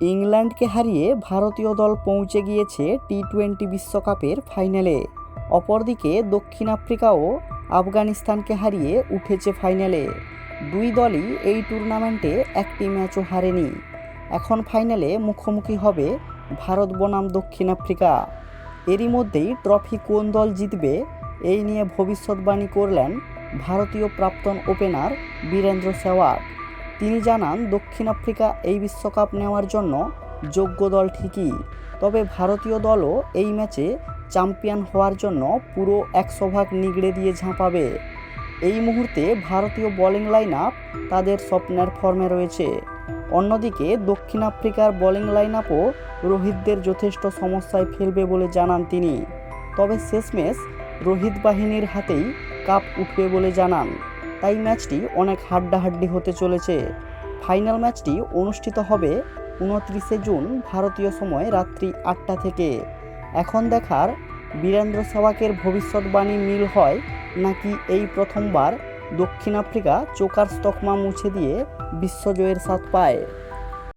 ইংল্যান্ডকে হারিয়ে ভারতীয় দল পৌঁছে গিয়েছে টি-20 বিশ্বকাপের ফাইনালে। অপরদিকে দক্ষিণ আফ্রিকাও আফগানিস্তানকে হারিয়ে উঠেছে ফাইনালে। দুই দলই এই টুর্নামেন্টে একটি ম্যাচও হারেনি। এখন ফাইনালে মুখোমুখি হবে ভারত বনাম দক্ষিণ আফ্রিকা। এরই মধ্যেই ট্রফি কোন দল জিতবে এই নিয়ে ভবিষ্যৎবাণী করলেন ভারতীয় প্রাক্তন ওপেনার বীরেন্দ্র সেহবাগ। তিনি জানান, দক্ষিণ আফ্রিকা এই বিশ্বকাপ নেওয়ার জন্য যোগ্য দল ঠিকই, তবে ভারতীয় দলও এই ম্যাচে চ্যাম্পিয়ন হওয়ার জন্য পুরো 100 ভাগ নিগড়ে দিয়ে ঝাঁপাবে। এই মুহূর্তে ভারতীয় বোলিং লাইন আপ তাদের স্বপ্নের ফর্মে রয়েছে। অন্যদিকে দক্ষিণ আফ্রিকার বোলিং লাইন আপও রোহিতদের যথেষ্ট সমস্যায় ফেলবে বলে জানান তিনি। তবে শেষমেশ রোহিত বাহিনীর হাতেই কাপ উঠবে বলে জানান। তাই ম্যাচটি অনেক হাড্ডাহাড্ডি হতে চলেছে। ফাইনাল ম্যাচটি অনুষ্ঠিত হবে 29শে জুন ভারতীয় সময় রাত্রি 8টা থেকে। এখন দেখার বীরেন্দ্র সেহবাগের ভবিষ্যৎবাণী মিল হয় নাকি এই প্রথমবার দক্ষিণ আফ্রিকা চোকার তকমা মুছে দিয়ে বিশ্বজয়ের স্বাদ পায়।